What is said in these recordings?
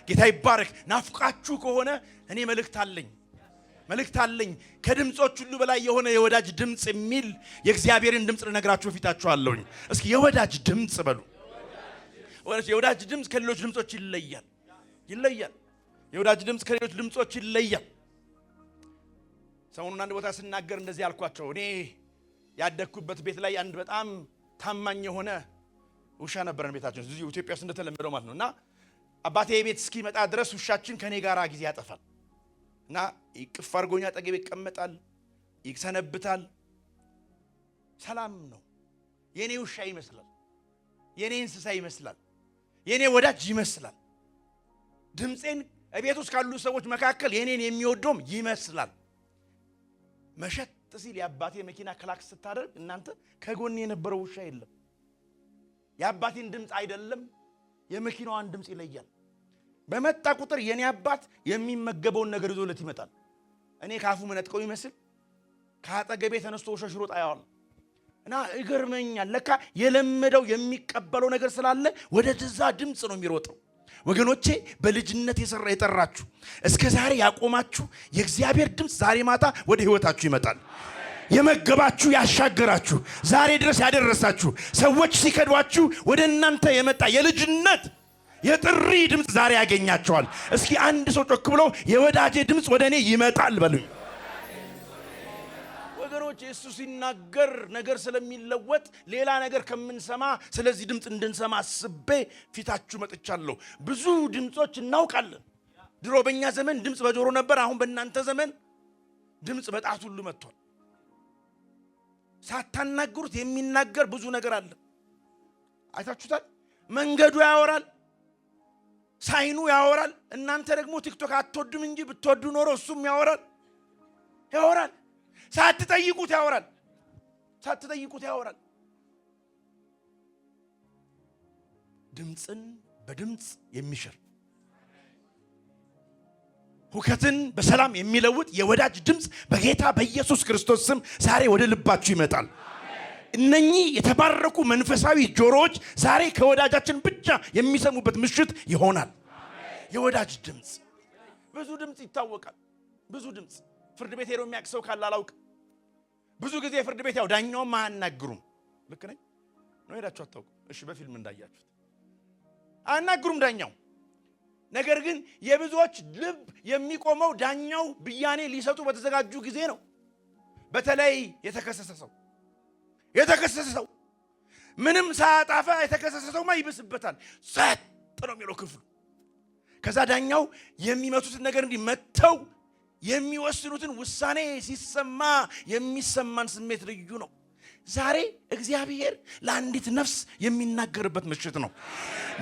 ጌታ ይባረክ ናፍቃችሁ ከሆነ እኔ መልእክት አለኝ ከድምጾች ሁሉ በላይ የሆነ የወዳጅ ድምጽ የሚል የእግዚአብሔርን ድምጽ ልነግራችሁ ፊታችኋለሁኝ እስኪ የወዳጅ ድምጽ በሉ ወላሂ የወዳጅ ድምጽ ከሌሎች ድምጾች ይለያል የወዳጅ ድምጽ ከሌሎች ድምጾች ይለያል ሰሞኑን አንድ ቦታ ስናገር እንደዚህ ያልኳቸው እኔ ያደኩበት ቤት ላይ አንድ በጣም ታማኝ የሆነ ውሻ ነበረን ቤታችን እዚህ ኢትዮጵያ ውስጥ እንደተለመደው ማለት ነውና አባቴ ቤት እስኪመጣ ድረስ ውሻችን ከኔ ጋር ጊዜ ያጠፋል እና ይቅፍ አድርጎኛ አጠገቤ ይቀመጣል ይሰነብታል ሰላም ነው የኔ ውሻ ይመስላል የኔ እንስሳ ይመስላል የኔ ወዳጅ ይመስላል ድምጼን እቤት ውስጥ ካሉ ሰዎች መካከል የኔን የሚወደውም ይመስላል መሸት ሲል ያባቴ መኪና ክላክስ ስታደርግ እናንተ ከጎን የነበረው ውሻ የለም ያባቴን ድምጽ አይደለም የመኪናዋን ድምጽ ይለያል በመጣ ቁጥር የኔ አባት የሚመገበውን ነገር ይዞለት ይመጣል እኔ ካፉ መነጥቀው ይመስል ካጠገቤ ተነስቶ ውሻ ሽሮጥ አያዋል እና ይገርመኛል ለካ የለመደው የሚቀበለው ነገር ስላለ ወደ ትዛ ድምጽ ነው የሚሮጠው ወገኖቼ በልጅነት የጠራችሁ እስከ ዛሬ ያቆማችሁ የእግዚአብሔር ድምጽ ዛሬ ማታ ወደ ህይወታችሁ ይመጣል የመገባችሁ ያሻገራችሁ ዛሬ ድረስ ያደረሳችሁ ሰዎች ሲከዷችሁ ወደ እናንተ የመጣ የልጅነት የጥሪ ድምጽ ዛሬ ያገኛቸዋል እስኪ አንድ ሰው ጮክ ብሎ የወዳጄ ድምጽ ወደኔ ይመጣል በሉኝ ወገኖቼ እሱ ሲናገር ነገር ስለሚለወጥ ሌላ ነገር ከመንሰማ ስለዚህ ድምጽ እንድንሰማ አስቤ ፊታችሁ መጥቻለሁ ብዙ ድምጾች እናውቃለን ድሮ በእኛ ዘመን ድምጽ በጆሮ ነበር አሁን በእናንተ ዘመን ድምጽ በጣት ሁሉ መጥቷል ሳታናግሩት የሚናገር ብዙ ነገር አለ አይታችሁታል መንገዱ ያወራል ሳይኑ ያወራል እናንተ ደግሞ ቲክቶክ አትወዱም እንጂ ብትወዱ ኖሮ እሱም ያወራል ሳትጠይቁት ያወራል ድምጽን በድምጽ የሚሽር ሁከትን በሰላም የሚለውጥ የወዳጅ ድምጽ በጌታ በኢየሱስ ክርስቶስ ስም ዛሬ ወደ ልባችሁ ይመጣል እነኚህ የተባረኩ መንፈሳዊ ጆሮዎች ዛሬ ከወዳጃችን ብቻ የሚሰሙበት ምሽት ይሆናል የወዳጅ ድምጽ ብዙ ድምጽ ይታወቃል ብዙ ድምጽ ፍርድ ቤት ሄዶ የሚያክሰው ካለ አላውቅ ብዙ ጊዜ ፍርድ ቤት ያው ዳኛውን ማናግሩም ልክ ነኝ ነው ሄዳችሁ አታውቁ እሺ በፊልም እንዳያችሁት አናግሩም ዳኛው ነገር ግን የብዙዎች ልብ የሚቆመው ዳኛው ብያኔ ሊሰጡ በተዘጋጁ ጊዜ ነው በተለይ የተከሰሰ ሰው ምንም ሳያጣፋ የተከሰሰ ሰው ይብስበታል ሰጥ ነው የሚለው ክፍሉ ከዛ ዳኛው የሚመቱትን ነገር እንዲመተው የሚወስኑትን ውሳኔ ሲሰማ የሚሰማን ስሜት ልዩ ነው ዛሬ እግዚአብሔር ለአንዲት ነፍስ የሚናገርበት ምሽት ነው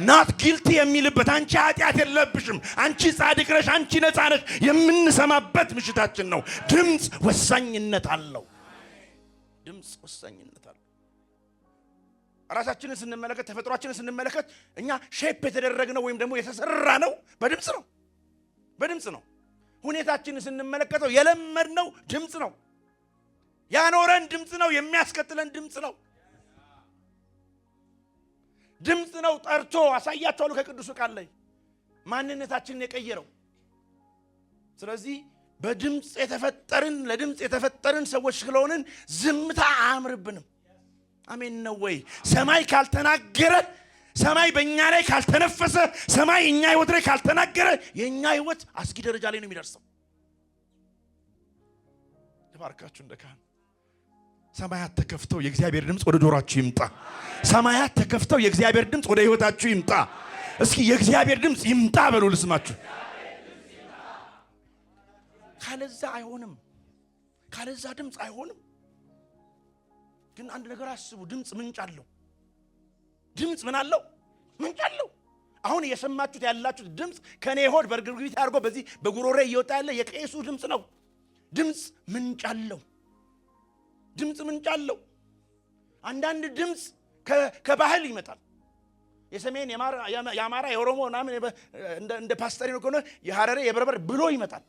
not guilty የሚልበት አንቺ ኃጢአት የለብሽም አንቺ ጻድቅ ነሽ አንቺ ነፃ ነሽ የምንሰማበት ምሽታችን ነው ድምጽ ወሳኝነት አለው ራሳችንን ስንመለከት ተፈጥሯችንን ስንመለከት እኛ ሼፕ የተደረግነው ወይም ደግሞ የተሰራ ነው በድምጽ ነው ሁኔታችንን ስንመለከተው የለመድነው ድምጽ ነው ያኖረን ድምጽ ነው የሚያስከትለን ድምጽ ነው ጠርቶ አሳያቸዋለሁ ከቅዱስ ቃል ላይ ማንነታችንን የቀየረው ስለዚህ በድምጽ የተፈጠርን ለድምጽ የተፈጠርን ሰዎች ስለሆንን ዝምታ አያምርብንም አሜን ነው ወይ ሰማይ ካልተናገረ ሰማይ በእኛ ላይ ካልተነፈሰ ሰማይ እኛ ህይወት ላይ ካልተናገረ የኛ ህይወት አስጊ ደረጃ ላይ ነው የሚደርሰው ተባርካችሁ እንደካን ሰማያት ተከፍተው የእግዚአብሔር ድምጽ ወደ ጆሮአችሁ ይምጣ ሰማያት ተከፍተው የእግዚአብሔር ድምጽ ወደ ህይወታችሁ ይምጣ እስኪ የእግዚአብሔር ድምጽ ይምጣ በሉ ልስማችሁ ካለዛ ድምጽ አይሆንም ግን አንድ ነገር አስቡ ድምጽ ምንጭ አለው ድምጽ ምን አለው ምንጭ አለው አሁን የሰማችሁት ያላችሁት ድምጽ ከኔ ሆድ በርግርግሪት አድርጎ በዚህ በጉሮሬ እየወጣ ያለ የቄሱ ድምጽ ነው ድምጽ ምንጭ አለው አንዳንድ ድምጽ ከባህል ይመጣል የሰሜን የአማራ የኦሮሞ ምናምን እንደ ፓስተር ነው ከሆነ የሐረሬ የበርበር ብሎ ይመጣል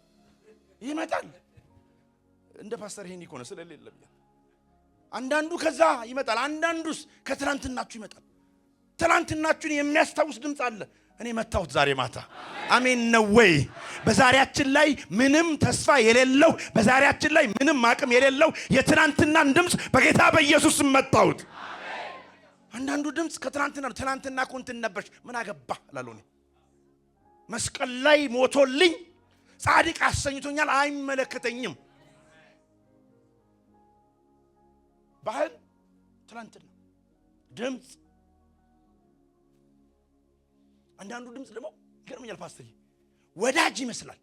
እንደ ፓስተር ይሄን ይኮነ ስለሌለም አንዳንዱ ከዛ ይመጣል አንዳንዱስ ከትላንትናችሁ ይመጣል ትላንትናችሁን የሚያስታውስ ድምጽ አለ እኔ መታሁት ዛሬ ማታ። አሜን ነው ወይ? በዛሬያችን ላይ ምንም ተስፋ የሌለው፣ በዛሬያችን ላይ ምንም አቅም የሌለው የትናንትናን ድምፅ በጌታ በኢየሱስ መታሁት። አንዳንዱ ድምፅ ትናንትና ኮንትን ነበርሽ ምን አገባ እላለሁ እኔ። መስቀል ላይ ሞቶልኝ ጻድቅ አሰኝቶኛል፣ አይመለከተኝም። ባህል ትናንትና ድምፅ። አንዳንዱ ድምፅ ደግሞ ይገርመኛል ፓስተር፣ ወዳጅ ይመስላል።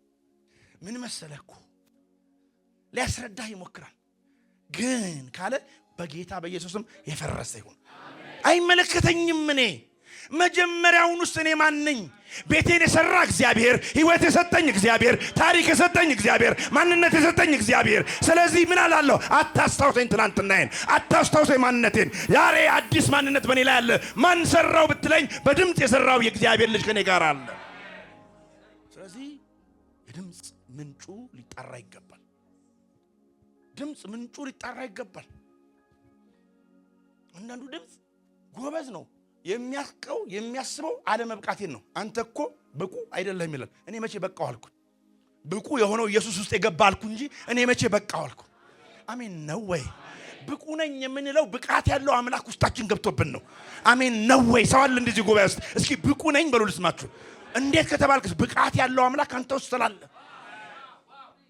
ምን መሰለህ እኮ ሊያስረዳህ ይሞክራል፣ ግን ካለ በጌታ በኢየሱስም የፈረሰ ይሁን። አይመለከተኝም። እኔ መጀመሪያውን ውስጥ እኔ ማን ነኝ? ቤቴን የሰራ እግዚአብሔር፣ ህይወት የሰጠኝ እግዚአብሔር፣ ታሪክ የሰጠኝ እግዚአብሔር፣ ማንነት የሰጠኝ እግዚአብሔር። ስለዚህ ምን አላለሁ? አታስታውሰኝ ትናንትናዬን፣ አታስታውሰኝ ማንነቴን። ዛሬ አዲስ ማንነት በእኔ ላይ አለ። ማን ሰራው ብትለኝ በድምፅ የሰራው የእግዚአብሔር ልጅ ከኔ ጋር አለ። ስለዚህ የድምፅ ምንጩ ሊጣራ ይገባል። ድምፅ ምንጩ ሊጣራ ይገባል። አንዳንዱ ድምፅ ጎበዝ ነው የሚያስቀው የሚያስበው አለመብቃቴን ነው። አንተ እኮ ብቁ አይደለም ይላል። እኔ መቼ በቃው አልኩ? ብቁ የሆነው ኢየሱስ ውስጥ የገባ አልኩ እንጂ እኔ መቼ በቃው አልኩ? አሜን ነው ወይ? ብቁ ነኝ የምንለው ብቃት ያለው አምላክ ውስጣችን ገብቶብን ነው። አሜን ነው ወይ? ሰው አለ እንደዚህ ጉባኤ ውስጥ እስኪ ብቁ ነኝ በሉ ልስማችሁ። እንዴት ከተባልክስ ብቃት ያለው አምላክ አንተ ውስጥ ስላለ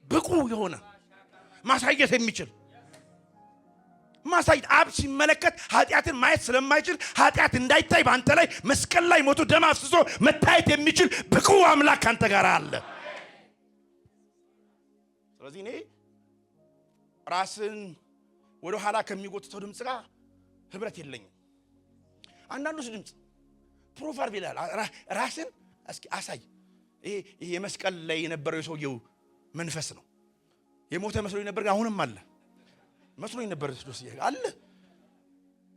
ብቁ የሆነ ማሳየት የሚችል ማሳየት። አብ ሲመለከት ኃጢአትን ማየት ስለማይችል ኃጢአት እንዳይታይ በአንተ ላይ መስቀል ላይ ሞቶ ደም አፍስሶ መታየት የሚችል ብቁ አምላክ አንተ ጋር አለ። ስለዚህ እኔ ራስን ወደ ኋላ ከሚጎትተው ድምፅ ጋር ህብረት የለኝም። አንዳንዱስ ድምፅ ፕሮፋር ይላል ራስን እስኪ አሳይ። ይሄ የመስቀል ላይ የነበረው የሰውየው መንፈስ ነው። የሞተ መስሎኝ ነበር፣ አሁንም አለ። መስሎኝ ነበር አለ።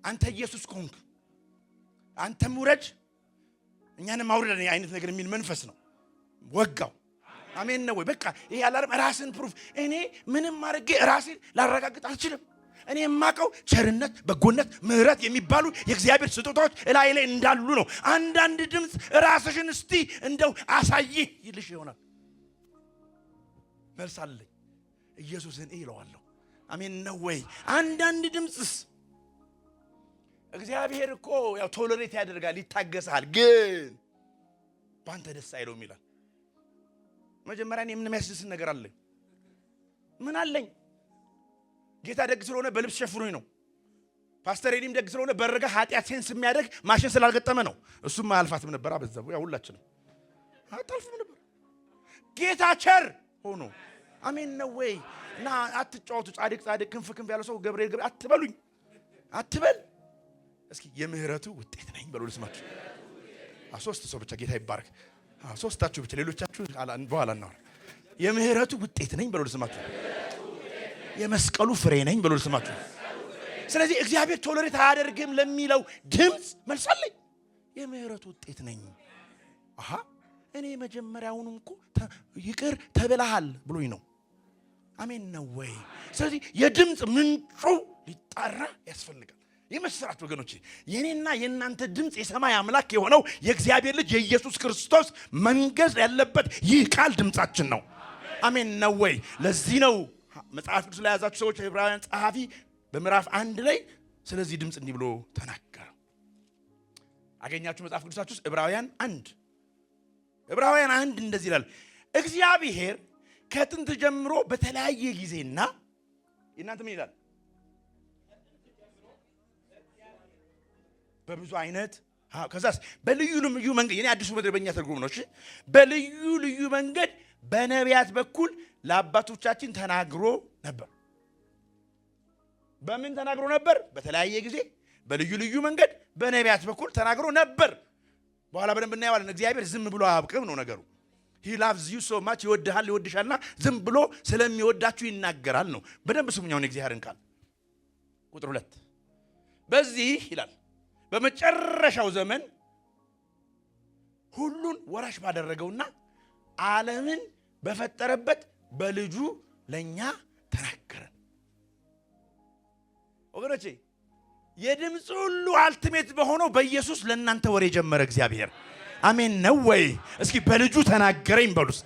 አንተ ኢየሱስ ኮንክ አንተም ውረድ እኛንም አውርደን አይነት ነገር የሚል መንፈስ ነው። ወጋው። አሜን ነው ወይ? በቃ ይሄ አላለም። ራስን ፕሩፍ እኔ ምንም አድርጌ ራሴን ላረጋግጥ አልችልም። እኔ የማውቀው ቸርነት፣ በጎነት፣ ምህረት የሚባሉ የእግዚአብሔር ስጦታዎች እላይ ላይ እንዳሉ ነው። አንዳንድ ድምፅ ራስሽን እስቲ እንደው አሳይ ይልሽ ይሆናል። መልስ አለኝ። ኢየሱስን ይለዋለሁ። አሜን ነው ወይ? አንዳንድ ድምፅስ እግዚአብሔር እኮ ያው ቶለሬት ያደርጋል፣ ይታገሳል፣ ግን ባንተ ደስ አይለውም ይላል። መጀመሪያ እኔ ምን የሚያስደስት ነገር አለኝ? ምን አለኝ? ጌታ ደግ ስለሆነ በልብስ ሸፍኖኝ ነው። ፓስተር ኤዲም ደግ ስለሆነ በረጋ ኃጢአት ሴንስ የሚያደርግ ማሽን ስላልገጠመ ነው። እሱም አልፋትም ነበር። አበዛው ያው ሁላችንም አታልፍም ነበር። ጌታ ቸር ሆኖ አሜን ነው ወይ? እና አትጫወቱ። ጻድቅ ክንፍ ያለው ሰው ገብርኤል አትበሉኝ፣ አትበል። እስኪ የምህረቱ ውጤት ነኝ በሉ ልስማችሁ። ሶስት ሰው ብቻ ጌታ ይባረክ። ሶስታችሁ ብቻ፣ ሌሎቻችሁ በኋላ እናወራ። የምህረቱ ውጤት ነኝ በሉ ልስማችሁ። የመስቀሉ ፍሬ ነኝ በሉ ልስማችሁ። ስለዚህ እግዚአብሔር ቶለሬት አያደርግም ለሚለው ድምፅ መልሳለኝ። የምህረቱ ውጤት ነኝ። እኔ መጀመሪያውንም እኮ ይቅር ተብለሃል ብሎኝ ነው። አሜን ነው ወይ? ስለዚህ የድምፅ ምንጩ ሊጣራ ያስፈልጋል። የመስራት ወገኖች፣ የኔና የእናንተ ድምፅ የሰማይ አምላክ የሆነው የእግዚአብሔር ልጅ የኢየሱስ ክርስቶስ መንገስ ያለበት ይህ ቃል ድምፃችን ነው። አሜን ነው ወይ? ለዚህ ነው መጽሐፍ ቅዱስ ላይ ያዛችሁ ሰዎች ዕብራውያን ጸሐፊ በምዕራፍ 1 ላይ ስለዚህ ድምፅ እንዲህ ብሎ ተናገረ። አገኛችሁ መጽሐፍ ቅዱሳችሁ ውስጥ ዕብራውያን 1 እንደዚህ ይላል። እግዚአብሔር ከጥንት ጀምሮ በተለያየ ጊዜና እናንተ ምን ይላል? በብዙ አይነት ከዛስ በልዩ ልዩ መንገድ የኔ አዲሱ መደበኛ ትርጉም ነው። እሺ በልዩ ልዩ መንገድ በነቢያት በኩል ለአባቶቻችን ተናግሮ ነበር። በምን ተናግሮ ነበር? በተለያየ ጊዜ በልዩ ልዩ መንገድ በነቢያት በኩል ተናግሮ ነበር። በኋላ በደንብ እናየዋለን። እግዚአብሔር ዝም ብሎ አያብቅም ነው ነገሩ። he loves you so much ይወድሃል ይወድሻልና ዝም ብሎ ስለሚወዳችሁ ይናገራል ነው። በደንብ ስሙኛው የእግዚአብሔርን ቃል ቁጥር 2 በዚህ ይላል በመጨረሻው ዘመን ሁሉን ወራሽ ባደረገውና ዓለምን በፈጠረበት በልጁ ለኛ ተናገረን። ወገኖቼ የድምፅ ሁሉ አልቲሜት በሆነው በኢየሱስ ለእናንተ ወሬ ጀመረ እግዚአብሔር። አሜን ነው ወይ? እስኪ በልጁ ተናገረኝ በሉስ።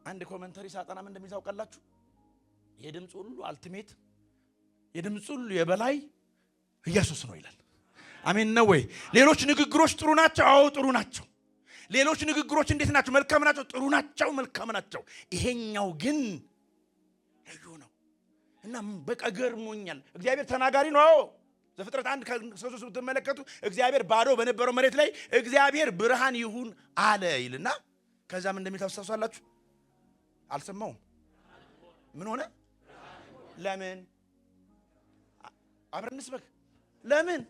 አንድ ኮሜንተሪ ሳጠና ምን እንደሚል ታውቃላችሁ? የድምጽ ሁሉ አልቲሜት፣ የድምጽ ሁሉ የበላይ ኢየሱስ ነው ይላል። አሜን ነው ወይ? ሌሎች ንግግሮች ጥሩ ናቸው። አዎ ጥሩ ናቸው። ሌሎች ንግግሮች እንዴት ናቸው? መልካም ናቸው፣ ጥሩ ናቸው፣ መልካም ናቸው። ይሄኛው ግን ልዩ ነው እና በቃ ገርሞኛል። እግዚአብሔር ተናጋሪ ነው። ዘፍጥረት 1:3 ስትመለከቱ እግዚአብሔር ባዶ በነበረው መሬት ላይ እግዚአብሔር ብርሃን ይሁን አለ ይልና ከዛ ምን እንደሚታሰሳላችሁ አልሰማውም። ምን ሆነ? ለምን? አብረን እንስበክ። ለምን?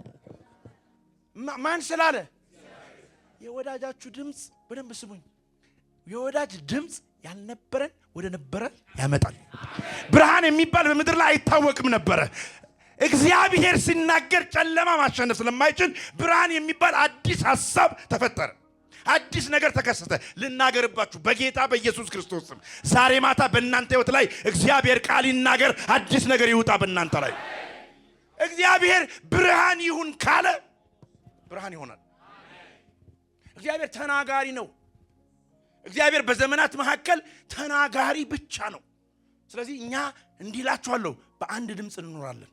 ማን ስላለ? የወዳጃችሁ ድምጽ። በደንብ ስሙኝ። የወዳጅ ድምጽ ያልነበረን ወደ ነበረ ያመጣል። ብርሃን የሚባል በምድር ላይ አይታወቅም ነበረ። እግዚአብሔር ሲናገር ጨለማ ማሸነፍ ስለማይችል ብርሃን የሚባል አዲስ ሐሳብ ተፈጠረ። አዲስ ነገር ተከሰተ። ልናገርባችሁ በጌታ በኢየሱስ ክርስቶስ ስም ዛሬ ማታ በእናንተ ሕይወት ላይ እግዚአብሔር ቃል ይናገር። አዲስ ነገር ይውጣ በእናንተ ላይ። እግዚአብሔር ብርሃን ይሁን ካለ ብርሃን ይሆናል። እግዚአብሔር ተናጋሪ ነው። እግዚአብሔር በዘመናት መካከል ተናጋሪ ብቻ ነው። ስለዚህ እኛ እንዲላችኋለሁ በአንድ ድምጽ እንኖራለን፣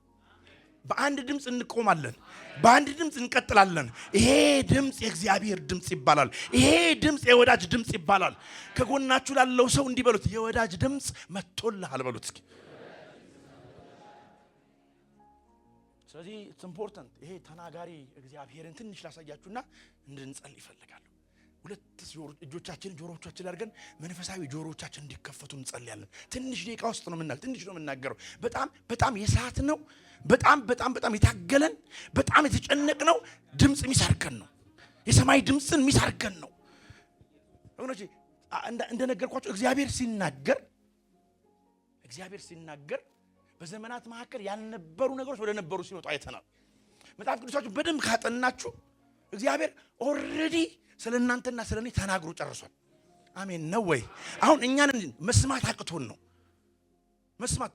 በአንድ ድምጽ እንቆማለን፣ በአንድ ድምጽ እንቀጥላለን። ይሄ ድምጽ የእግዚአብሔር ድምጽ ይባላል። ይሄ ድምጽ የወዳጅ ድምጽ ይባላል። ከጎናችሁ ላለው ሰው እንዲህ በሉት፣ የወዳጅ ድምጽ መጥቶልሃል በሉት እስኪ። ስለዚህ it's important ይሄ ተናጋሪ እግዚአብሔርን ትንሽ ላሳያችሁና እንድንጸልይ ይፈልጋሉ። ሁለት እጆቻችን ጆሮዎቻችን አድርገን መንፈሳዊ ጆሮዎቻችን እንዲከፈቱ እንጸልያለን። ትንሽ ደቂቃ ውስጥ ነው የምናገረው። በጣም የሰዓት ነው። በጣም የታገለን በጣም የተጨነቅነው ድምጽ የሚሳርከን ነው። የሰማይ ድምጽን የሚሳርከን ነው። ወገኖቼ እንደነገርኳችሁ እግዚአብሔር ሲናገር በዘመናት መካከል ያልነበሩ ነገሮች ወደ ነበሩ ሲመጡ አይተናል። መጽሐፍ ቅዱሳችሁ በደንብ ካጠናችሁ እግዚአብሔር ኦልሬዲ ስለእናንተና ስለኔ ተናግሮ ጨርሷል። አሜን ነው ወይ? አሁን እኛን መስማት አቅቶን ነው። መስማት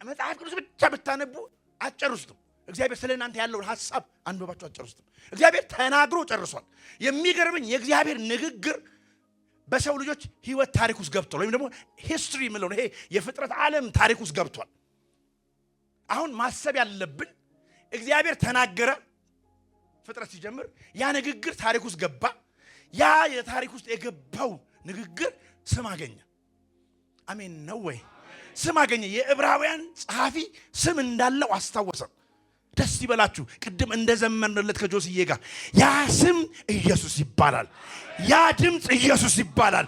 መጽሐፍ ቅዱስ ብቻ ብታነቡ አትጨርሱትም። እግዚአብሔር ስለእናንተ ያለውን ሐሳብ አንብባችሁ አትጨርሱትም። እግዚአብሔር ተናግሮ ጨርሷል። የሚገርመኝ የእግዚአብሔር ንግግር በሰው ልጆች ህይወት ታሪክ ውስጥ ገብቷል። ወይም ደግሞ ሂስትሪ ምለው ነው። ይሄ የፍጥረት ዓለም ታሪክ ውስጥ ገብቷል። አሁን ማሰብ ያለብን እግዚአብሔር ተናገረ፣ ፍጥረት ሲጀምር ያ ንግግር ታሪክ ውስጥ ገባ። ያ የታሪክ ውስጥ የገባው ንግግር ስም አገኘ። አሜን ነው ወይ? ስም አገኘ። የዕብራውያን ጸሐፊ ስም እንዳለው አስታወሰ። ደስ ይበላችሁ። ቅድም እንደዘመርንለት ከጆስዬ ጋር ያ ስም ኢየሱስ ይባላል። ያ ድምጽ ኢየሱስ ይባላል።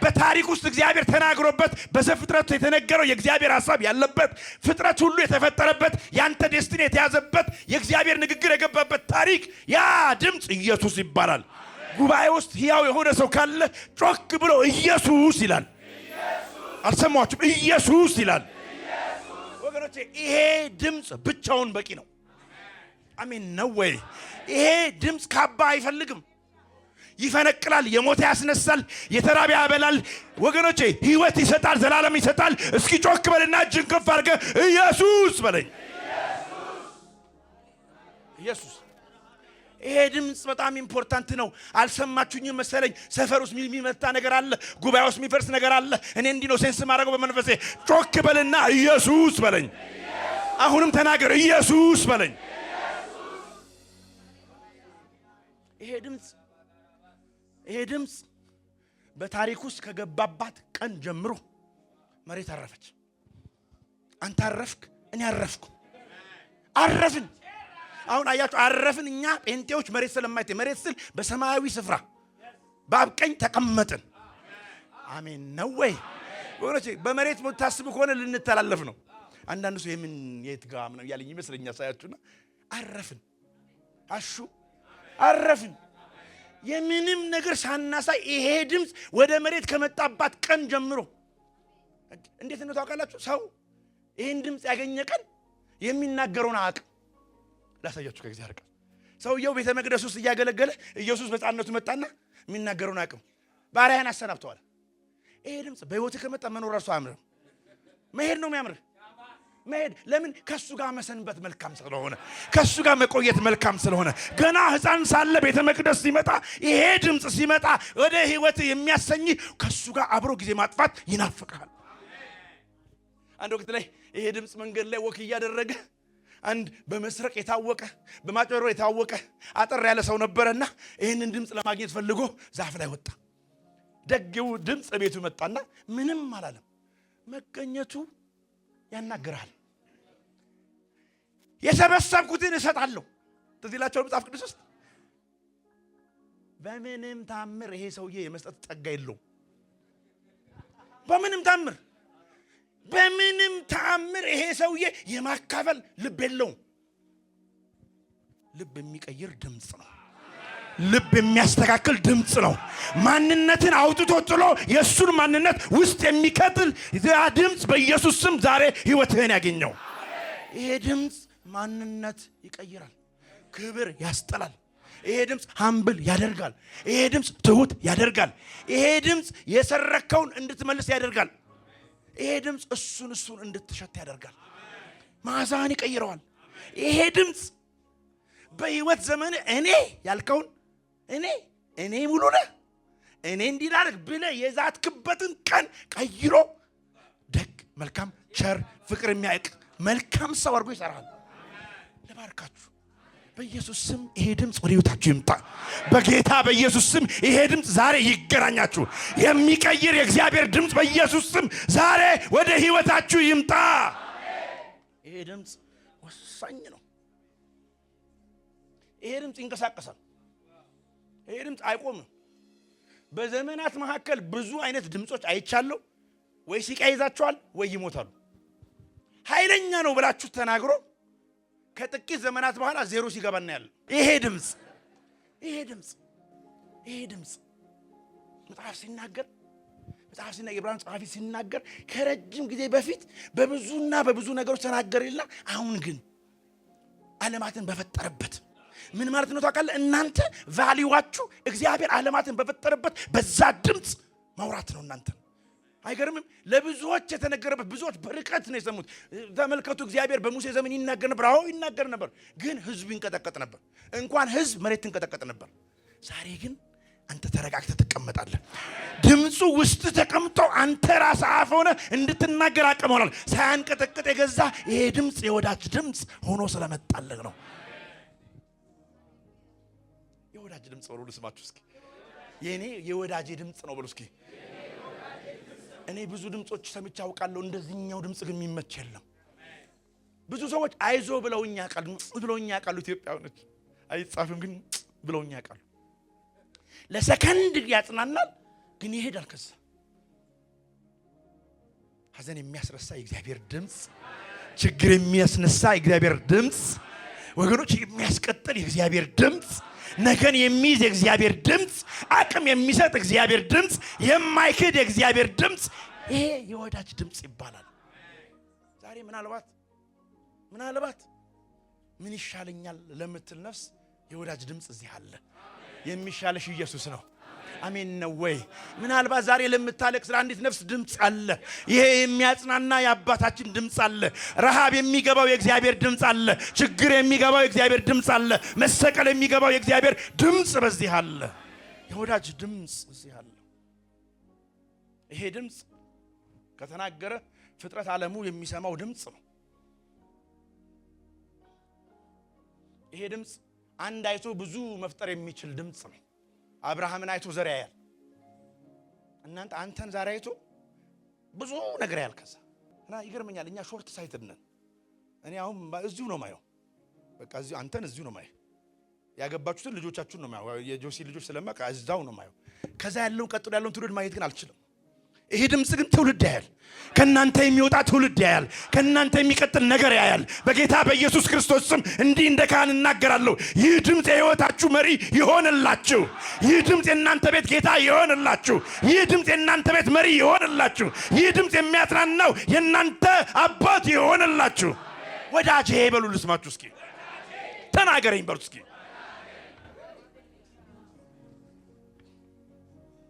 በታሪክ ውስጥ እግዚአብሔር ተናግሮበት በዘፍጥረት የተነገረው የእግዚአብሔር ሐሳብ ያለበት ፍጥረት ሁሉ የተፈጠረበት ያንተ ዴስቲኒ የተያዘበት የእግዚአብሔር ንግግር የገባበት ታሪክ ያ ድምጽ ኢየሱስ ይባላል። ጉባኤ ውስጥ ሕያው የሆነ ሰው ካለ ጮክ ብሎ ኢየሱስ ይላል። አልሰማችሁም? ኢየሱስ ይላል። ወገኖቼ ይሄ ድምጽ ብቻውን በቂ ነው። አሜን ነው ወይ? ይሄ ድምጽ ካባ አይፈልግም። ይፈነቅላል፣ የሞተ ያስነሳል፣ የተራበ ያበላል። ወገኖቼ ህይወት ይሰጣል፣ ዘላለም ይሰጣል። እስኪ ጮክ በልና እጅን ከፍ አድርገህ ኢየሱስ በለኝ። ኢየሱስ። ይሄ ድምጽ በጣም ኢምፖርታንት ነው። አልሰማችሁኝም መሰለኝ። ሰፈር ውስጥ የሚመታ ነገር አለ፣ ጉባኤ ውስጥ የሚፈርስ ነገር አለ። እኔ እንዲህ ነው ሴንስ ማድረገው በመንፈሴ። ጮክ በልና ኢየሱስ በለኝ። አሁንም ተናገር፣ ኢየሱስ በለኝ። ይሄ ድምጽ በታሪክ ውስጥ ከገባባት ቀን ጀምሮ መሬት አረፈች። አንተ አረፍክ፣ እኔ አረፍኩ። አረፍን። አሁን አያችሁ፣ አረፍን። እኛ ጴንጤዎች መሬት ስለማይተ መሬት ስል በሰማያዊ ስፍራ በአብ ቀኝ ተቀመጥን። አሜን ነው ወይ? ወገኖቼ በመሬት የምታስቡ ከሆነ ልንተላለፍ ነው። አንዳንዱ ሰው የምን የት ጋር ነው ያለኝ ይመስለኛል ሳያችሁና፣ አረፍን። አሹ አረፍን። የምንም ነገር ሳናሳይ ይሄ ድምጽ ወደ መሬት ከመጣባት ቀን ጀምሮ እንዴት ነው ታውቃላችሁ? ሰው ይሄን ድምጽ ያገኘ ቀን የሚናገረውን አያውቅም። ላሳያችሁ ከእግዚአብሔር ቃል። ሰውየው ቤተ መቅደስ ውስጥ እያገለገለ ኢየሱስ በሕፃንነቱ መጣና የሚናገረውን አያውቅም። ባሪያህን አሰናብተዋል። ይሄ ድምጽ በሕይወትህ ከመጣ መኖር እራሱ አያምርም። መሄድ ነው የሚያምርህ። መሄድ ለምን ከሱ ጋር መሰንበት መልካም ስለሆነ ከሱ ጋር መቆየት መልካም ስለሆነ ገና ሕፃን ሳለ ቤተ መቅደስ ሲመጣ ይሄ ድምጽ ሲመጣ ወደ ህይወት የሚያሰኝ ከሱ ጋር አብሮ ጊዜ ማጥፋት ይናፍቃል። አንድ ወቅት ላይ ይሄ ድምጽ መንገድ ላይ ወክ እያደረገ አንድ በመስረቅ የታወቀ በማጭበርበር የታወቀ አጠር ያለ ሰው ነበርና ይሄንን ድምጽ ለማግኘት ፈልጎ ዛፍ ላይ ወጣ። ደግው ድምጽ ቤቱ መጣና ምንም አላለም። መገኘቱ ያናግራል። የሰበሰብኩትን እሰጣለሁ ትዝ ይላችኋል መጽሐፍ ቅዱስ ውስጥ። በምንም ታምር ይሄ ሰውዬ የመስጠት ጸጋ የለውም። በምንም ታምር ይሄ ሰውዬ የማካፈል ልብ የለውም። ልብ የሚቀይር ድምጽ ነው። ልብ የሚያስተካክል ድምጽ ነው። ማንነትን አውጥቶ ጥሎ የሱን ማንነት ውስጥ የሚከትል ያ ድምጽ በኢየሱስ ስም ዛሬ ህይወትህን ያገኘው። ይሄ ድምጽ ማንነት ይቀይራል። ክብር ያስጠላል። ይሄ ድምጽ ሃምብል ያደርጋል። ይሄ ድምጽ ትሁት ያደርጋል። ይሄ ድምጽ የሰረከውን እንድትመልስ ያደርጋል። ይሄ ድምጽ እሱን እንድትሸት ያደርጋል። ማዛን ይቀይረዋል። ይሄ ድምጽ በህይወት ዘመን እኔ ያልከውን እኔ ሙሉ ነህ እኔ እንዲላርግ ብለህ የዛትክበትን ቀን ቀይሮ ደግ መልካም ቸር ፍቅር የሚያውቅ መልካም ሰው አድርጎ ይሰራል። ለባርካችሁ በኢየሱስ ስም ይሄ ድምጽ ወደ ህይወታችሁ ይምጣ። በጌታ በኢየሱስ ስም ይሄ ድምጽ ዛሬ ይገናኛችሁ። የሚቀይር የእግዚአብሔር ድምጽ በኢየሱስ ስም ዛሬ ወደ ህይወታችሁ ይምጣ። ይሄ ድምጽ ወሳኝ ነው። ይሄ ድምጽ ይንቀሳቀሳል። ይሄ ድምጽ አይቆምም። በዘመናት መካከል ብዙ አይነት ድምጾች አይቻለሁ። ወይ ሲቀይዛቸዋል ወይ ይሞታሉ። ኃይለኛ ነው ብላችሁ ተናግሮ ከጥቂት ዘመናት በኋላ ዜሮ ሲገባና ያለ ይሄ ድምጽ መጽሐፍ ሲናገር ኢብራሂም ጸሐፊ ሲናገር ከረጅም ጊዜ በፊት በብዙ ነገሮች ተናገረና አሁን ግን ዓለማትን በፈጠረበት ምን ማለት ነው ታውቃለህ? እናንተ ቫልዩዋችሁ እግዚአብሔር ዓለማትን በፈጠረበት በዛ ድምጽ ማውራት ነው። እናንተ አይገርምም? ለብዙዎች የተነገረበት ብዙዎች በርቀት ነው የሰሙት። ተመልከቱ፣ እግዚአብሔር በሙሴ ዘመን ይናገር ነበር። አዎ ይናገር ነበር፣ ግን ህዝቡ ይንቀጠቀጥ ነበር። እንኳን ህዝብ መሬት ትንቀጠቀጥ ነበር። ዛሬ ግን አንተ ተረጋግተህ ትቀመጣለህ። ድምጹ ውስጥ ተቀምጦ አንተ ራስህ አፍ ሆነ እንድትናገር አቅም ሆኗል። ሳያንቀጠቅጥ የገዛ ይሄ ድምጽ የወዳጅ ድምጽ ሆኖ ስለመጣልህ ነው። የወዳጅ ድምጽ ነው። ልስማችሁ እስኪ። የኔ የወዳጅ ድምጽ ነው በሉ እስኪ። እኔ ብዙ ድምጾች ሰምቼ አውቃለሁ። እንደዚህኛው ድምጽ ግን የሚመች የለም። ብዙ ሰዎች አይዞ ብለውኛ ያውቃሉ። ኢትዮጵያውያኖች አይጻፍም ግን ብለውኛ ያውቃሉ። ለሰከንድ ያጽናናል ግን ይሄዳል። ከዛ ሐዘን የሚያስረሳ የእግዚአብሔር ድምጽ፣ ችግር የሚያስነሳ የእግዚአብሔር ድምጽ፣ ወገኖች የሚያስቀጥል የእግዚአብሔር ድምጽ፣ ነገን የሚይዝ የእግዚአብሔር ድምጽ፣ አቅም የሚሰጥ እግዚአብሔር ድምጽ፣ የማይክድ የእግዚአብሔር ድምጽ፣ ይሄ የወዳጅ ድምጽ ይባላል። ዛሬ ምናልባት ምን ይሻለኛል ለምትል ነፍስ የወዳጅ ድምጽ እዚህ አለ። የሚሻለሽ ኢየሱስ ነው። አሜን ነው ወይ? ምናልባት ዛሬ ለምታለቅስ አንዲት ነፍስ ድምጽ አለ። ይሄ የሚያጽናና የአባታችን ድምጽ አለ። ረሃብ የሚገባው የእግዚአብሔር ድምጽ አለ። ችግር የሚገባው የእግዚአብሔር ድምጽ አለ። መሰቀል የሚገባው የእግዚአብሔር ድምጽ በዚህ አለ። የወዳጅ ድምጽ እዚህ አለ። ይሄ ድምጽ ከተናገረ ፍጥረት ዓለሙ የሚሰማው ድምጽ ነው። ይሄ ድምጽ አንድ አይቶ ብዙ መፍጠር የሚችል ድምጽ ነው። አብርሃምን አይቶ ዘር ያያል። እናንተ አንተን ዛሬ አይቶ ብዙ ነገር ያያል። ከዛ እና ይገርመኛል፣ እኛ ሾርት ሳይትድ ነን። እኔ አሁን እዚሁ ነው ማየው። በቃ እዚሁ አንተን እዚሁ ነው ማየው። ያገባችሁትን ልጆቻችሁን ነው ማየው። የጆሲ ልጆች ስለማውቅ እዛው ነው ማየው። ከዛ ያለውን ቀጥሎ ያለውን ትውልድ ማየት ግን አልችልም። ይሄ ድምጽ ግን ትውልድ ያያል። ከናንተ የሚወጣ ትውልድ ያያል። ከናንተ የሚቀጥል ነገር ያያል። በጌታ በኢየሱስ ክርስቶስ ስም እንዲህ እንደ ካህን እናገራለሁ። ይህ ድምጽ የሕይወታችሁ መሪ ይሆንላችሁ። ይህ ድምጽ የናንተ ቤት ጌታ ይሆንላችሁ። ይህ ድምጽ የናንተ ቤት መሪ ይሆንላችሁ። ይህ ድምጽ የሚያጽናናው የናንተ አባት ይሆንላችሁ። ወዳጄ በሉ ልስማችሁ እስኪ። ተናገረኝ በሉ እስኪ።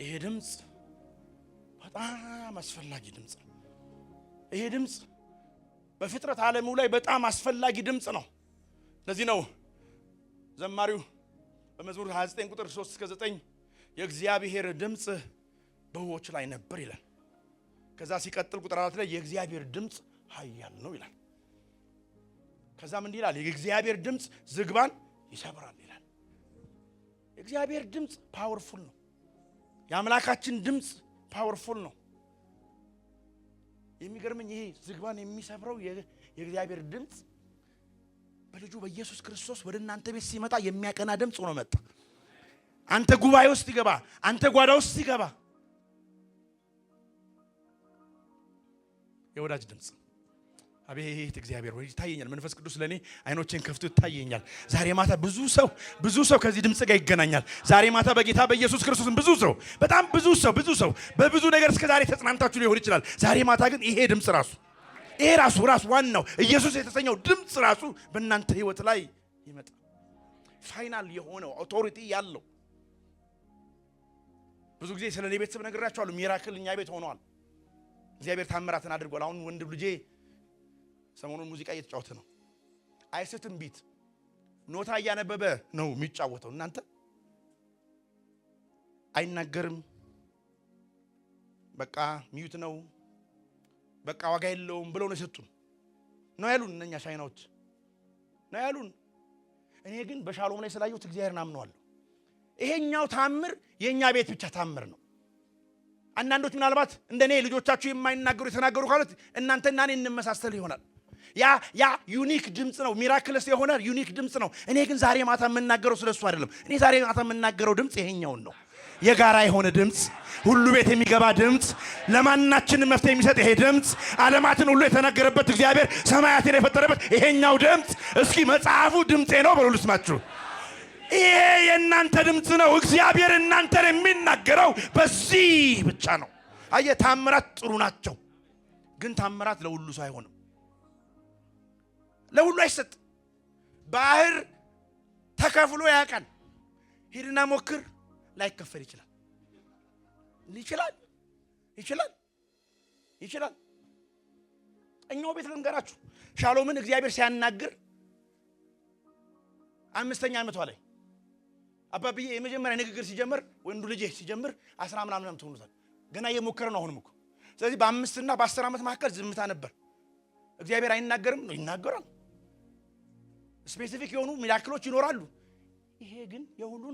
ይሄ ድምጽ በጣም አስፈላጊ ድምጽ ነው። ይሄ ድምጽ በፍጥረት ዓለሙ ላይ በጣም አስፈላጊ ድምጽ ነው። ለዚህ ነው ዘማሪው በመዝሙር 29 ቁጥር 3 እስከ 9 የእግዚአብሔር ድምጽ በውኆች ላይ ነበር ይላል። ከዛ ሲቀጥል ቁጥር 4 ላይ የእግዚአብሔር ድምጽ ኃያል ነው ይላል። ከዛ ምን ይላል? የእግዚአብሔር ድምጽ ዝግባን ይሰብራል ይላል። የእግዚአብሔር ድምጽ ፓወርፉል ነው። የአምላካችን ድምጽ ፓወርፉል ነው። የሚገርመኝ ይሄ ዝግባን የሚሰብረው የእግዚአብሔር ድምጽ በልጁ በኢየሱስ ክርስቶስ ወደ እናንተ ቤት ሲመጣ የሚያቀና ድምጽ ሆኖ መጣ። አንተ ጉባኤ ውስጥ ይገባ፣ አንተ ጓዳ ውስጥ ይገባ። የወዳጅ ድምጽ አቤት እግዚአብሔር ወይ ይታየኛል። መንፈስ ቅዱስ ለኔ አይኖቼን ከፍቶ ይታየኛል። ዛሬ ማታ ብዙ ሰው ከዚህ ድምጽ ጋር ይገናኛል። ዛሬ ማታ በጌታ በኢየሱስ ክርስቶስ በጣም ብዙ ሰው በብዙ ነገር እስከ ዛሬ ተጽናንታችሁ ሊሆን ይችላል። ዛሬ ማታ ግን ይሄ ድምጽ ራሱ ዋናው ኢየሱስ የተሰኘው ድምጽ ራሱ በእናንተ ህይወት ላይ ይመጣ። ፋይናል የሆነው አውቶሪቲ ያለው ብዙ ጊዜ ስለኔ ቤተሰብ ነግራችኋለሁ። ሚራክል እኛ ቤት ሆኗል። እግዚአብሔር ታምራትን አድርጓል። አሁን ወንድም ልጄ ሰሞኑን ሙዚቃ እየተጫወተ ነው። አይስትም ቢት ኖታ እያነበበ ነው የሚጫወተው። እናንተ አይናገርም። በቃ ሚዩት ነው። በቃ ዋጋ የለውም ብለው ነው የሰጡን ነው ያሉን። እነኛ ቻይናዎች ነው ያሉን። እኔ ግን በሻሎም ላይ ስላየሁት እግዚአብሔርን አምነዋለሁ። ይሄኛው ታምር የኛ ቤት ብቻ ታምር ነው። አንዳንዶች ምናልባት እንደኔ ልጆቻችሁ የማይናገሩ የተናገሩ ካሉት እናንተና እኔ እንመሳሰል ይሆናል። ያ ዩኒክ ድምጽ ነው። ሚራክልስ የሆነ ዩኒክ ድምጽ ነው። እኔ ግን ዛሬ ማታ የምናገረው ስለሱ አይደለም። እኔ ዛሬ ማታ የምናገረው ድምጽ ይሄኛውን ነው። የጋራ የሆነ ድምጽ፣ ሁሉ ቤት የሚገባ ድምጽ፣ ለማናችንም መፍትሄ የሚሰጥ ይሄ ድምጽ፣ ዓለማትን ሁሉ የተናገረበት እግዚአብሔር ሰማያትን የፈጠረበት ይሄኛው ድምጽ። እስኪ መጽሐፉ ድምጼ ነው በሉ ልስማችሁ። ይሄ የእናንተ ድምጽ ነው። እግዚአብሔር እናንተን የሚናገረው በዚህ ብቻ ነው። አየ ታምራት ጥሩ ናቸው፣ ግን ታምራት ለሁሉ ሰው አይሆንም። ለሁሉ አይሰጥ። ባህር ተከፍሎ ያውቃል። ሂድና ሞክር፣ ላይከፈል ይችላል። እኛው ቤት ልንገራችሁ። ሻሎምን እግዚአብሔር ሲያናግር 5ኛ ዓመቷ ላይ አባብዬ የመጀመሪያ ንግግር ሲጀምር ወንዱ ልጅ ሲጀምር 10 ምናምን ተሆኑታል። ገና እየሞከረ ነው አሁንም እኮ። ስለዚህ በ5 እና በ10 ዓመት መካከል ዝምታ ነበር። እግዚአብሔር አይናገርም ነው? ይናገራል። ስፔሲፊክ የሆኑ ሚራክሎች ይኖራሉ። ይሄ ግን የሁሉ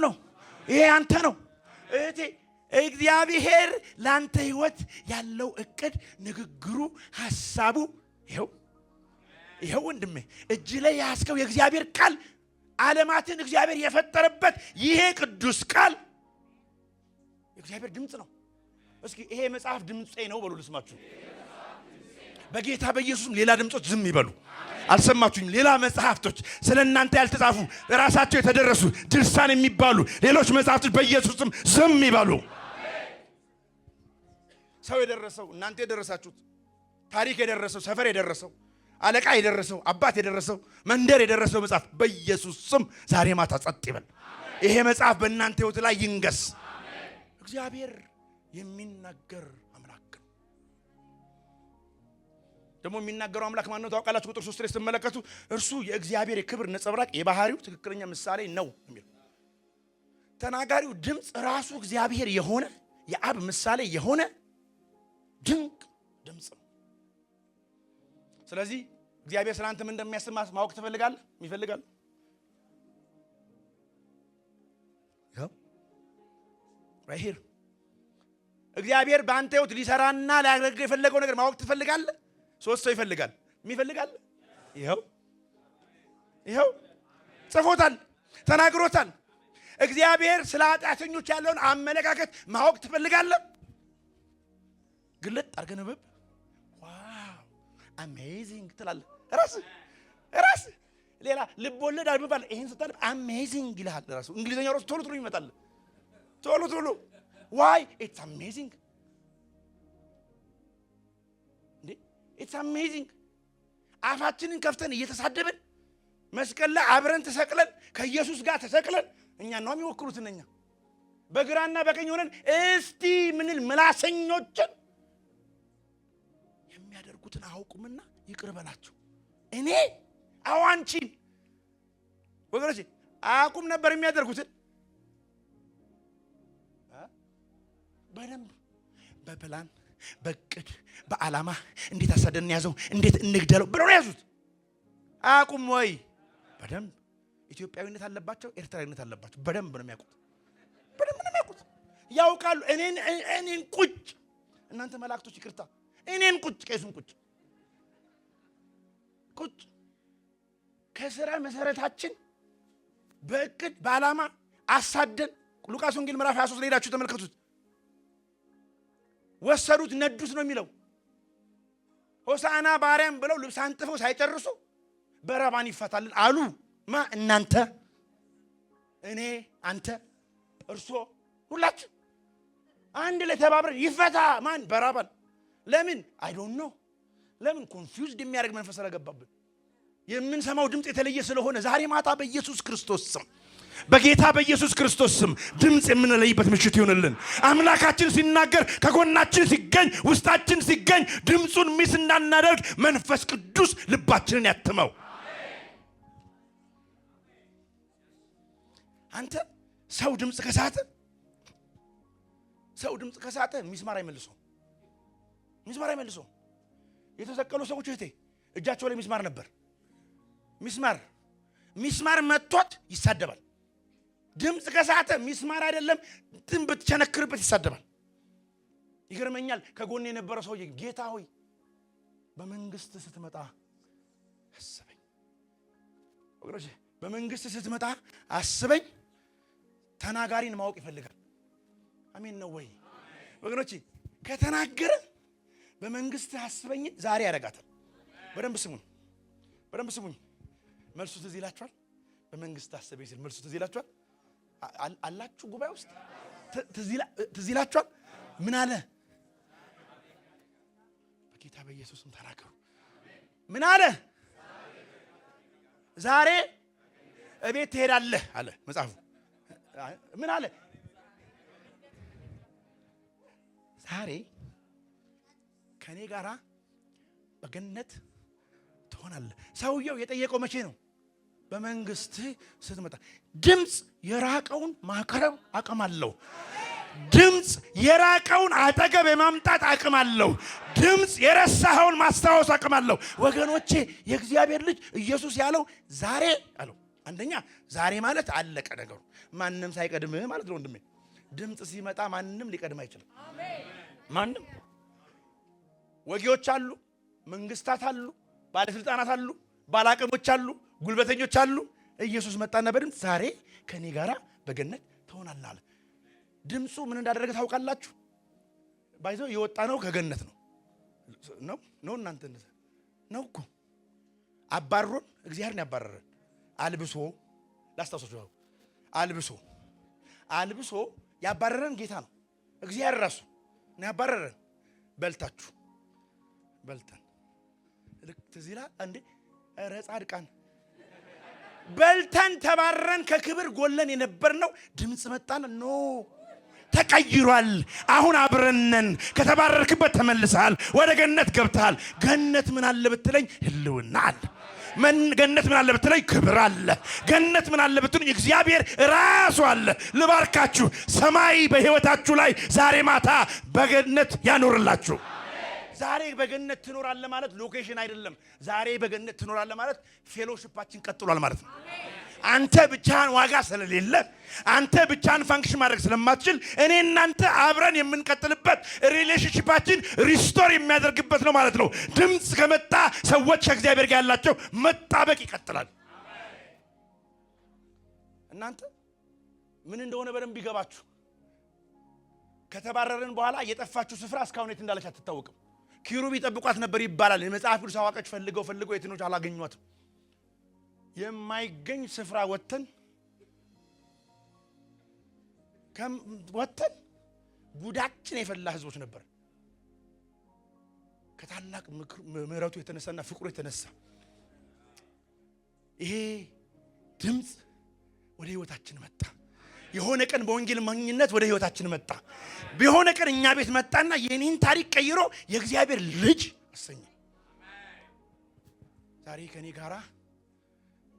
ነው። ይሄ አንተ ነው እህቴ። እግዚአብሔር ላንተ ህይወት ያለው እቅድ፣ ንግግሩ፣ ሐሳቡ ይሄው ወንድሜ እጅ ላይ ያስከው የእግዚአብሔር ቃል፣ ዓለማትን እግዚአብሔር የፈጠረበት ይሄ ቅዱስ ቃል የእግዚአብሔር ድምጽ ነው። እስኪ ይሄ መጽሐፍ ድምጼ ነው በሉ ልስማችሁ። በጌታ በኢየሱስም ሌላ ድምጾች ዝም ይበሉ። አልሰማችሁኝ? ሌላ መጽሐፍቶች ስለናንተ ያልተጻፉ ራሳቸው የተደረሱ ድርሳን የሚባሉ ሌሎች መጽሐፍቶች በኢየሱስም ዝም ይበሉ። ሰው የደረሰው፣ እናንተ የደረሳችሁት፣ ታሪክ የደረሰው፣ ሰፈር የደረሰው፣ አለቃ የደረሰው፣ አባት የደረሰው፣ መንደር የደረሰው መጽሐፍ በኢየሱስ ስም ዛሬ ማታ ጸጥ ይበል። ይሄ መጽሐፍ በእናንተ ህይወት ላይ ይንገስ። እግዚአብሔር የሚናገር አምላክ ነው። ደግሞ የሚናገረው አምላክ ማን ነው ታውቃላችሁ? ቁጥር 3 ላይ ስትመለከቱ እርሱ የእግዚአብሔር የክብር ነጸብራቅ የባህሪው ትክክለኛ ምሳሌ ነው የሚል። ተናጋሪው ድምጽ ራሱ እግዚአብሔር የሆነ የአብ ምሳሌ የሆነ ድንቅ ድምጽ ነው። ስለዚህ እግዚአብሔር ስላንተ ምን እንደሚያስብ ማወቅ ትፈልጋለህ? ይፈልጋል። right here እግዚአብሔር በአንተ ህይወት ሊሰራና ሊያደርግ የፈለገው ነገር ማወቅ ትፈልጋለህ? 3 ሰው ይፈልጋል። የሚፈልጋል ይኸው ጽፎታል፣ ተናግሮታል። እግዚአብሔር ስለ ኃጢአተኞች ያለውን አመለካከት ማወቅ ትፈልጋለህ? ግልጥ አድርገህ ንብብ። ዋው አሜዚንግ ትላለህ። ራስ ሌላ ልብ ወለድ አልባል ይሄን ስታል አሜዚንግ ይልሃል። ራሱ እንግሊዘኛው ራሱ ቶሎ ይመጣል። ቶሎ why it's amazing it's amazing። አፋችንን ከፍተን እየተሳደብን መስቀል ላይ አብረን ተሰቅለን ከኢየሱስ ጋር ተሰቅለን እኛ ነው የሚወክሉት እነኛ በግራና በቀኝ ሆነን እስቲ ምንል ምላሰኞችን የሚያደርጉትን አያውቁምና ይቅር በላቸው። እኔ አዋንቺን ወገኖቼ አያውቁም ነበር የሚያደርጉትን በደንብ በፕላን በቅድ በዓላማ እንዴት አሳደን ያዘው እንዴት እንግደለው ብለው ያዙት። አያውቁም ወይ? በደንብ ኢትዮጵያዊነት አለባቸው፣ ኤርትራዊነት አለባቸው። በደንብ ነው የሚያውቁት፣ በደንብ ነው የሚያውቁት። ያውቃሉ። እኔን ቁጭ እናንተ መላእክቶች ይቅርታ፣ እኔን ቁጭ ቄሱን ቁጭ ከስራ መሰረታችን በእቅድ በዓላማ አሳደን ሉቃስ ወንጌል ምዕራፍ 23 ላይ ሄዳችሁ ተመልከቱት። ወሰዱት፣ ነዱት ነው የሚለው። ሆሳዕና ባርያም ብለው ልብስ አንጥፈው ሳይጨርሱ በረባን ይፈታልን አሉ። እናንተ፣ እኔ፣ አንተ፣ እርሶ ሁላችሁ አንድ ላይ ተባብረን ይፈታ ማን? በረባን። ለምን? አይ ዶንት ኖ። ለምን? ኮንፊውዝድ የሚያደርግ መንፈስ ስለገባብን የምንሰማው ድምፅ የተለየ ስለሆነ ዛሬ ማታ በኢየሱስ ክርስቶስ ስም በጌታ በኢየሱስ ክርስቶስ ስም ድምፅ የምንለይበት ምሽት ይሁንልን። አምላካችን ሲናገር ከጎናችን ሲገኝ ውስጣችን ሲገኝ ድምፁን ሚስ እንዳናደርግ መንፈስ ቅዱስ ልባችንን ያትመው። አንተ ሰው ድምፅ ከሳተ ሚስማር አይመልሰው። የተሰቀሉ ሰዎች እህቴ እጃቸው ላይ ሚስማር ነበር። ሚስማር መጥቶት ይሳደባል። ድምፅ ከሳተ ሚስማር አይደለም ድም ብትቸነክርበት ይሳደባል። ይገርመኛል። ከጎን የነበረ ሰውዬ ጌታ ሆይ በመንግስት ስትመጣ አስበኝ፣ ወገኖች በመንግስት ስትመጣ አስበኝ። ተናጋሪን ማወቅ ይፈልጋል። አሜን ነው ወይ ወገኖች? ከተናገረ በመንግስት አስበኝ ዛሬ ያረጋታል። በደንብ ስሙኝ። መልሱ ትዝ ይላችኋል። በመንግስት አስበኝ ሲል መልሱ ትዝ ይላችኋል። አላችሁ ጉባኤ ውስጥ ትዝ ይላችኋል። ምን አለ? በጌታ በኢየሱስም ተናገሩ። ምን አለ? ዛሬ እቤት ትሄዳለህ አለ መጽሐፉ። ምን አለ? ዛሬ ከኔ ጋራ በገነት ትሆናለህ። ሰውየው የጠየቀው መቼ ነው? በመንግስት ስትመጣ። ድምፅ የራቀውን ማቅረብ አቅም አለው። ድምፅ የራቀውን አጠገብ የማምጣት አቅም አለው። ድምፅ የረሳኸውን ማስታወስ አቅም አለው። ወገኖቼ የእግዚአብሔር ልጅ ኢየሱስ ያለው ዛሬ አለው። አንደኛ ዛሬ ማለት አለቀ ነገሩ፣ ማንም ሳይቀድምህ ማለት ነው ወንድሜ። ድምፅ ሲመጣ ማንም ሊቀድም አይችልም። ማንም። ወጊዎች አሉ፣ መንግስታት አሉ፣ ባለስልጣናት አሉ፣ ባላቀሞች አሉ፣ ጉልበተኞች አሉ። ኢየሱስ መጣና በድምፅ ዛሬ ከኔ ጋራ በገነት ትሆናለህ አለ። ድምፁ ምን እንዳደረገ ታውቃላችሁ? ባይዘው የወጣ ነው ከገነት ነው እናንተ ነው እኮ አባሮን እግዚአብሔርን ያባረረን አልብሶ ላስታውሳችሁ አልብሶ ያባረረን ጌታ ነው። እግዚአብሔር ራሱ ነው ያባረረን። በልተን ልክ ትዝ ይላል እንዴ? ኧረ ጻድቃን በልተን ተባረን ከክብር ጎለን የነበርነው ድምፅ መጣን። ኖ ተቀይሯል። አሁን አብረነን። ከተባረርክበት ተመልሰሃል፣ ወደ ገነት ገብተሃል። ገነት ምን አለ ብትለኝ ህልውና አለ። ገነት ምን አለ ብትለኝ ክብር አለ። ገነት ምን አለ ብትለኝ እግዚአብሔር ራሱ አለ። ልባርካችሁ፣ ሰማይ በህይወታችሁ ላይ ዛሬ ማታ በገነት ያኖርላችሁ። ዛሬ በገነት ትኖራለህ ማለት ሎኬሽን አይደለም። ዛሬ በገነት ትኖራለህ ማለት ፌሎሺፓችን ቀጥሏል ማለት ነው። አንተ ብቻህን ዋጋ ስለሌለ፣ አንተ ብቻህን ፋንክሽን ማድረግ ስለማትችል እኔ እናንተ አብረን የምንቀጥልበት ሪሌሽንሺፓችን ሪስቶር የሚያደርግበት ነው ማለት ነው። ድምፅ ከመጣ ሰዎች ከእግዚአብሔር ጋር ያላቸው መጣበቅ ይቀጥላል። እናንተ ምን እንደሆነ በደንብ ቢገባችሁ፣ ከተባረርን በኋላ የጠፋችሁ ስፍራ እስካሁን የት እንዳለች አትታወቅም። ኪሩብ ይጠብቋት ነበር ይባላል። የመጽሐፍ ቅዱስ አዋቂዎች ፈልገው የትኖች አላገኟትም። የማይገኝ ስፍራ ወተን ጉዳችን የፈላ ህዝቦች ነበር። ከታላቅ ምሕረቱ የተነሳና ፍቅሩ የተነሳ ይሄ ድምፅ ወደ ህይወታችን መጣ። የሆነ ቀን በወንጌል ማግኘት ወደ ህይወታችን መጣ። በሆነ ቀን እኛ ቤት መጣና የኔን ታሪክ ቀይሮ የእግዚአብሔር ልጅ አሰኘ። ዛሬ ከኔ ጋራ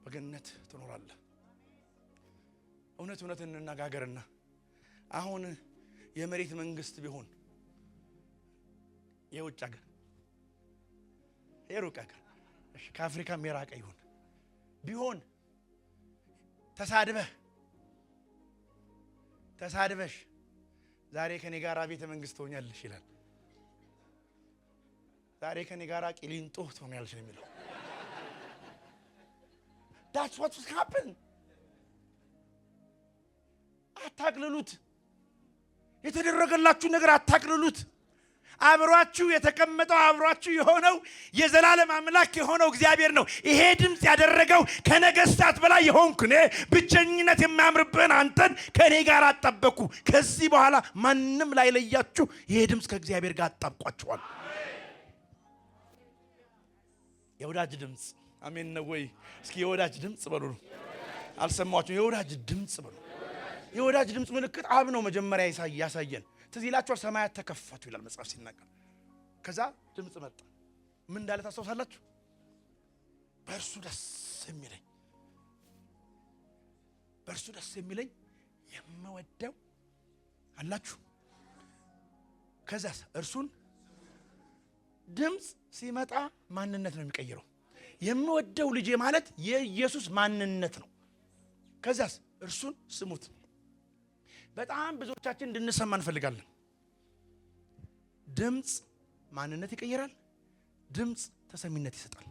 በገነት ትኖራለህ። እውነት እንነጋገርና አሁን የመሬት መንግስት ቢሆን የውጭ ሀገር የሩቅ ሀገር ከአፍሪካ የራቀ ይሁን ቢሆን ተሳድበሽ ዛሬ ከኔ ጋራ ቤተ መንግስት ሆኛለሽ ይላል። ዛሬ ከኔ ጋራ ቂሊንጦ ሆኛለሽ ነው የሚለው። That's what's happened. አታቅልሉት። የተደረገላችሁ ነገር አታቅልሉት። አብሯችሁ የተቀመጠው አብሯችሁ የሆነው የዘላለም አምላክ የሆነው እግዚአብሔር ነው። ይሄ ድምጽ ያደረገው ከነገስታት በላይ የሆንኩ እኔ ብቸኝነት የሚያምርብህን አንተን ከኔ ጋር አጣበቁ። ከዚህ በኋላ ማንም ላይ ለያችሁ ይሄ ድምጽ ከእግዚአብሔር ጋር አጣብቋችኋል። የወዳጅ ድምጽ አሜን ነው ወይ? እስኪ የወዳጅ ድምጽ በሉ። አልሰማችሁም? የወዳጅ ድምጽ በሉ። የወዳጅ ድምጽ ምልክት አብ ነው መጀመሪያ ያሳየን። ትዝ ይላችኋል? ሰማያት ተከፈቱ ይላል መጽሐፍ ሲናገር። ከዛ ድምጽ መጣ። ምን እንዳለ ታስታውሳላችሁ? በእርሱ ደስ የሚለኝ የምወደው አላችሁ። ከዛስ እርሱን ድምጽ ሲመጣ ማንነት ነው የሚቀይረው። የምወደው ልጄ ማለት የኢየሱስ ማንነት ነው። ከዛስ እርሱን ስሙት። በጣም ብዙዎቻችን እንድንሰማ እንፈልጋለን። ድምጽ ማንነት ይቀይራል። ድምጽ ተሰሚነት ይሰጣል።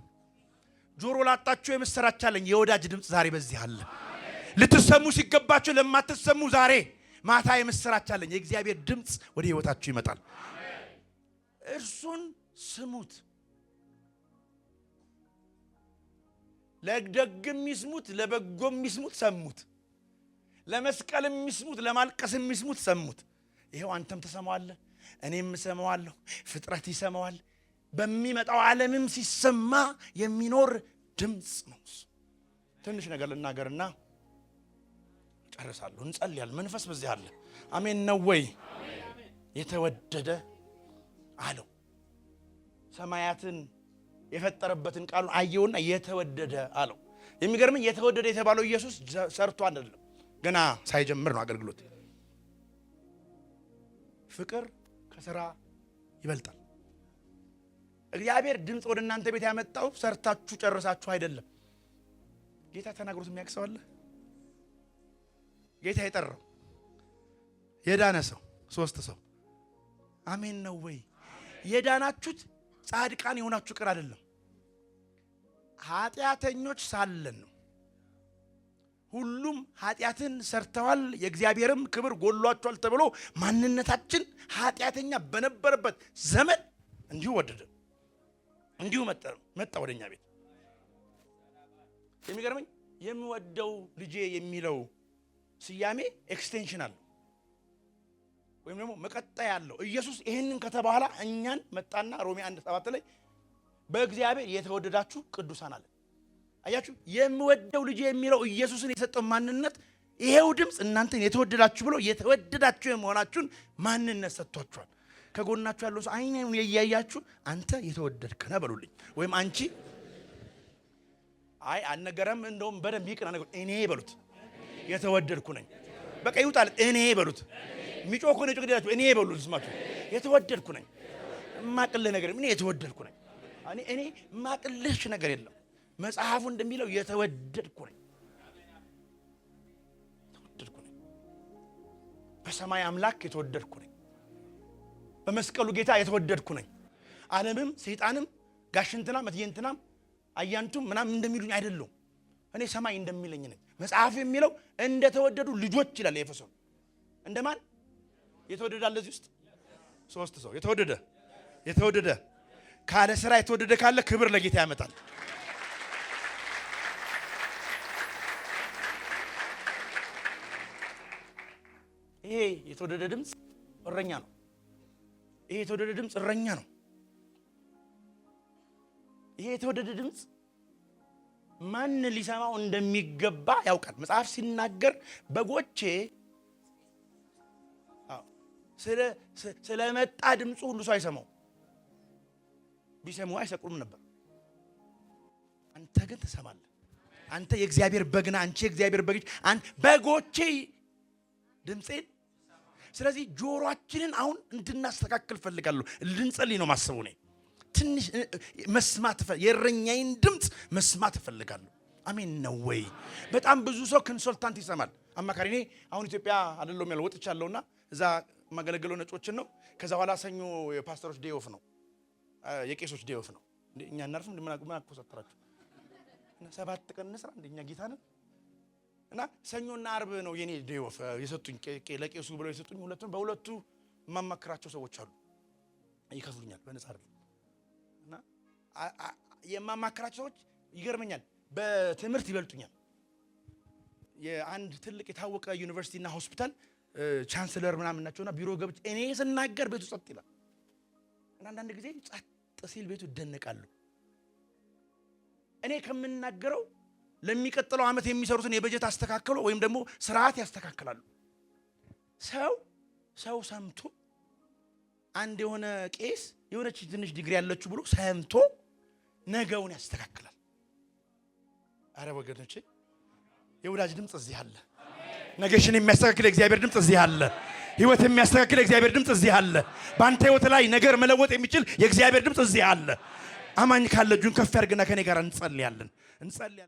ጆሮ ላጣችሁ የምስራች አለኝ። የወዳጅ ድምጽ ዛሬ በዚህ አለ። ልትሰሙ ሲገባችሁ ለማትሰሙ ዛሬ ማታ የምስራች አለኝ። የእግዚአብሔር ድምጽ ወደ ህይወታችሁ ይመጣል። እርሱን ስሙት። ለደግም ይስሙት፣ ለበጎም ይስሙት፣ ሰሙት። ለመስቀልም ይስሙት፣ ለማልቀስም ይስሙት፣ ሰሙት። ይሄው አንተም ተሰማዋለህ፣ እኔም ሰማዋለሁ፣ ፍጥረት ይሰማዋል። በሚመጣው ዓለምም ሲሰማ የሚኖር ድምጽ ነው። ትንሽ ነገር ልናገርና ጨርሳለሁ። እንጸልያለን። መንፈስ በዚህ አለ። አሜን ነው ወይ? የተወደደ አለው። ሰማያትን የፈጠረበትን ቃሉን አየውና የተወደደ አለው። የሚገርመኝ የተወደደ የተባለው ኢየሱስ ሰርቶ አይደለም፣ ገና ሳይጀምር ነው አገልግሎት። ፍቅር ከሥራ ይበልጣል። እግዚአብሔር ድምጽ ወደ እናንተ ቤት ያመጣው ሰርታችሁ ጨርሳችሁ አይደለም። ጌታ ተናግሮት የሚያክሰው አለ። ጌታ የጠራው የዳነ ሰው 3 ሰው አሜን ነው ወይ? የዳናችሁት ጻድቃን የሆናችሁ ቅር አይደለም፣ ኃጢአተኞች ሳለን ነው። ሁሉም ኃጢአትን ሰርተዋል የእግዚአብሔርም ክብር ጎሏቸዋል ተብሎ ማንነታችን ኃጢአተኛ በነበረበት ዘመን እንዲሁ ወደደ፣ እንዲሁ መጣ ወደኛ ቤት። የሚገርመኝ የምወደው ልጄ የሚለው ስያሜ ኤክስቴንሽን አለው ወይም ደግሞ መቀጠያ አለው። ኢየሱስ ይሄንን ከተባለ እኛን መጣና ሮሜ 1:7 ላይ በእግዚአብሔር የተወደዳችሁ ቅዱሳን አለ። አያችሁ? የምወደው ልጄ የሚለው ኢየሱስን የሰጠው ማንነት ይሄው ድምጽ እናንተን የተወደዳችሁ ብሎ የተወደዳችሁ የመሆናችሁን ማንነት ሰጥቷችኋል። ከጎናችሁ ያለው ሰው አይኔን ያያያችሁ አንተ የተወደድክ ነህ በሉልኝ። ወይም አንቺ አይ አልነገረም እንደውም በደንብ ይቅና ነገር እኔ በሉት። የተወደድኩ ነኝ በቃ ይውጣል። እኔ በሉት። ሚጮህ ኮኔ ጮህ እኔ በሉት። ስማችሁ የተወደድኩ ነኝ። ማቅልህ ነገር እኔ የተወደድኩ ነኝ። እኔ ማቅልሽ ነገር የለም። መጽሐፉ እንደሚለው የተወደድኩ ነኝ። ተወደድኩ ነኝ። በሰማይ አምላክ የተወደድኩ ነኝ። በመስቀሉ ጌታ የተወደድኩ ነኝ። ዓለምም ሰይጣንም ጋሽንትና መትየንትናም አያንቱም ምናምን እንደሚሉኝ አይደለም። እኔ ሰማይ እንደሚለኝ ነኝ። መጽሐፍ የሚለው እንደተወደዱ ልጆች ይላል ኤፌሶን። እንደማን የተወደደ አለ እዚህ ውስጥ? 3 ሰው የተወደደ ካለ ስራ የተወደደ ካለ ክብር ለጌታ ያመጣል። ይሄ የተወደደ ድምጽ እረኛ ነው። ይሄ የተወደደ ድምጽ እረኛ ነው። ይሄ የተወደደ ድምጽ ማን ሊሰማው እንደሚገባ ያውቃል። መጽሐፍ ሲናገር በጎቼ ስለመጣ ድምጹ ሁሉ ሰው አይሰማው። ቢሰማው አይሰቅሉም ነበር። አንተ ግን ትሰማለህ። አንተ የእግዚአብሔር በግና፣ አንቺ የእግዚአብሔር በግ፣ አንተ በጎቼ ድምጼን። ስለዚህ ጆሮአችንን አሁን እንድናስተካክል ፈልጋለሁ። ልንጸልይ ነው ማሰቡ ነው። ትንሽ መስማት የእረኛዬን ድምጽ መስማት ፈልጋለሁ። አሜን ነው ወይ? በጣም ብዙ ሰው ኮንሰልታንት ይሰማል፣ አማካሪ። እኔ አሁን ኢትዮጵያ አይደለም ያለው ወጥቻለሁና እዛ ማገለግለው ነጮችን ነው። ከዛ በኋላ ሰኞ የፓስተሮች ዴይ ኦፍ ነው፣ የቄሶች ዴይ ኦፍ ነው። እኛ እናርፍ እንደምን አቆሰተራችሁ እና 7 ቀን እንስራ እንደኛ ጌታ ነን። እና ሰኞና አርብ ነው የኔ ዴይ ኦፍ የሰጡኝ፣ ለቄሱ ብለው የሰጡኝ። በሁለቱ ማማከራቸው ሰዎች አሉ፣ ይከፍሉኛል በነፃ አይደል። እና የማማከራቸው ሰዎች ይገርመኛል፣ በትምህርት ይበልጡኛል። የአንድ ትልቅ የታወቀ ዩኒቨርሲቲና ሆስፒታል ቻንስለር ምናምን ናቸውና ቢሮ ገብቼ እኔ ስናገር ቤቱ ጸጥ ይላል። እና አንዳንድ ጊዜ ጸጥ ሲል ቤቱ ይደነቃሉ። እኔ ከምናገረው ለሚቀጥለው ዓመት የሚሰሩትን የበጀት አስተካክሎ ወይም ደግሞ ስርዓት ያስተካክላሉ። ሰው ሰምቶ አንድ የሆነ ቄስ የሆነች ትንሽ ዲግሪ ያለችው ብሎ ሰምቶ ነገውን ያስተካክላል። አረ ወገኖቼ የወዳጅ ድምጽ እዚህ አለ። ነገሽን የሚያስተካክል እግዚአብሔር ድምጽ እዚህ አለ። ህይወት የሚያስተካክል እግዚአብሔር ድምጽ እዚህ አለ። ባንተ ህይወት ላይ ነገር መለወጥ የሚችል የእግዚአብሔር ድምጽ እዚህ አለ። አማኝ ካለ እጁን ከፍ ያርግና ከኔ ጋር እንጸልያለን።